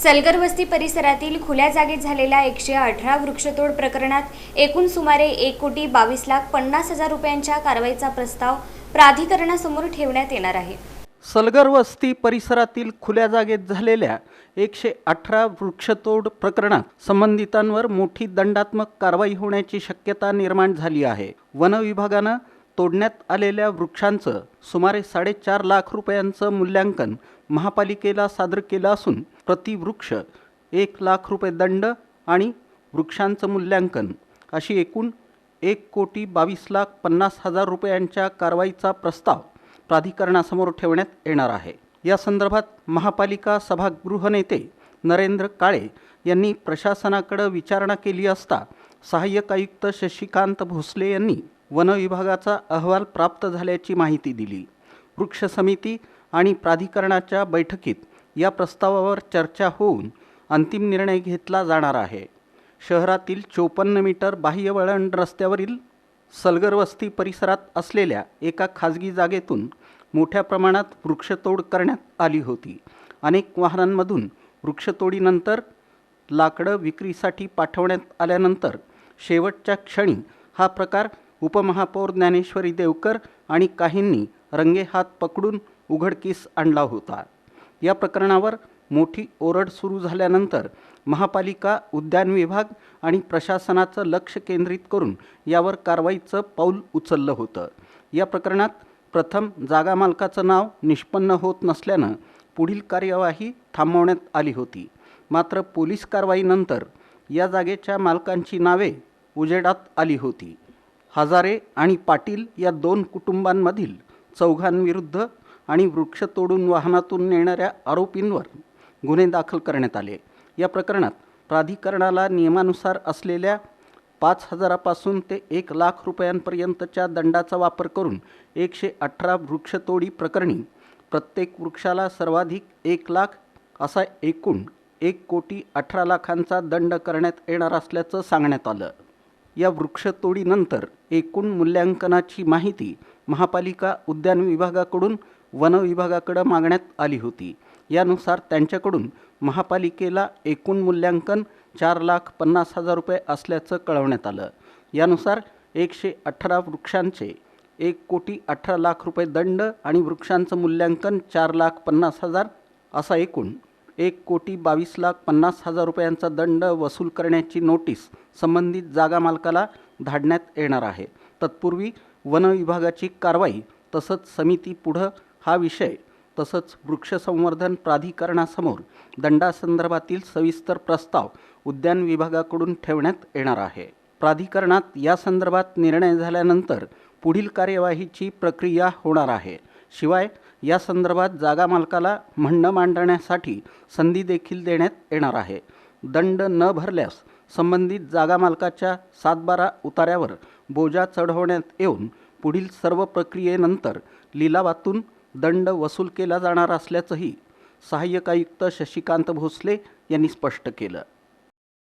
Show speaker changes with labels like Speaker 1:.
Speaker 1: सलगर वस्ती परिसरातील खुल्या जागेत झालेल्या 118 वृक्षतोड प्रकरणात एकूण सुमारे 1,22,50,000 रुपयांच्या कारवाईचा प्रस्ताव प्राधिकरणासमोर ठेवण्यात येणार आहे।
Speaker 2: सलगर वस्ती परिसरातील खुल्या जागेत झालेल्या 118 वृक्षतोड प्रकरणात संबंधितांवर मोठी दंडात्मक कारवाई होण्याची शक्यता निर्माण झाली आहे। वन विभागानं तोडण्यात आलेल्या वृक्षांचं सुमारे 4.5 लाख रुपयांचं मूल्यांकन महापालिकेला सादर केलं असून प्रतिवृक्ष 1 लाख रुपये दंड आणि वृक्षांचं मूल्यांकन अशी एकूण 1,22,50,000 रुपयांच्या कारवाईचा प्रस्ताव प्राधिकरणासमोर ठेवण्यात येणार आहे। या संदर्भात महापालिका सभागृह नेते नरेंद्र काळे यांनी प्रशासनाकडे विचारणा केली असता सहाय्यक आयुक्त शशिकांत भोसले यांनी वन विभागाचा अहवाल प्राप्त झाल्याची माहिती दिली। वृक्ष समिती आणि प्राधिकरणाच्या बैठकीत या प्रस्तावावर चर्चा होऊन अंतिम निर्णय घेतला जाणार आहे। शहरातील 54 मीटर बाह्य वळण रस्त्यावरील सलगर वस्ती परिसरात असलेल्या एका खाजगी जागेतून मोठ्या प्रमाणात वृक्षतोड करण्यात आली होती। अनेक वाहनांमधून वृक्षतोडीनंतर लाकडं विक्रीसाठी पाठवण्यात आल्यानंतर शेवटच्या क्षणी हा प्रकार उपमहापौर ज्ञानेश्वरी देवकर आणि काहींनी रंगेहात पकडून उघडकीस आणला होता। या प्रकरणावर मोठी ओरड सुरू झाल्यानंतर महापालिका, उद्यान विभाग आणि प्रशासनाचं लक्ष केंद्रित करून यावर कारवाईचं पाऊल उचललं होतं। या प्रकरणात प्रथम जागा मालकाचं नाव निष्पन्न होत नसल्यानं पुढील कार्यवाही थांबवण्यात आली होती। मात्र पोलीस कारवाईनंतर या जागेच्या मालकांची नावे उजेडात आली होती। हजारे आणि पाटील या 2 कुटुंबांमधील 4 विरुद्ध आणि वृक्ष तोडून वाहनातून नेणाऱ्या आरोपींवर गुन्हे दाखल करण्यात आले। या प्रकरणात प्राधिकरणाला नियमानुसार असलेल्या 5,000 पासून ते 1 लाख रुपयांपर्यंतच्या दंडाचा वापर करून 118 वृक्षतोडी प्रकरणी प्रत्येक वृक्षाला सर्वाधिक 1 लाख असा एकूण 1,18,00,000चा दंड करण्यात येणार असल्याचं सांगण्यात आलं। या वृक्षतोडीनंतर एकूण मूल्यांकनाची माहिती महापालिका, उद्यान विभागाकडून वन विभागाकडे मागण्यात आली होती। यानुसार त्यांच्याकडून महापालिकेला एकूण मूल्यांकन 4,50,000 रुपये असल्याचं कळवण्यात आलं। यानुसार 118 वृक्षांचे 1,18,00,000 रुपये दंड आणि वृक्षांचं मूल्यांकन 4,50,000 असा एकूण 1,22,50,000 रुपयांचा दंड वसूल करण्याची नोटीस संबंधित जागा मालकाला धाडण्यात येणार आहे। तत्पूर्वी वन विभागाची कारवाई तसंच समिती पुढं हा विषय तसंच वृक्ष संवर्धन प्राधिकरणासमोर दंडासंदर्भातील सविस्तर प्रस्ताव उद्यान विभागाकडून ठेवण्यात येणार आहे। प्राधिकरणात या संदर्भात निर्णय झाल्यानंतर पुढील कार्यवाहीची प्रक्रिया होणार आहे। शिवाय या संदर्भात जागा मालकाला म्हणणं मांडण्यासाठी संधी देखील देण्यात येणार आहे। दंड न भरल्यास संबंधित जागा मालकाच्या 7/12 उतार्यावर बोजा चढवण्यात येऊन पुढील सर्व प्रक्रियेनंतर लिलावातून दंड वसूल केला जाणार असल्याचंही सहाय्यक आयुक्त शशिकांत भोसले यांनी स्पष्ट केलं।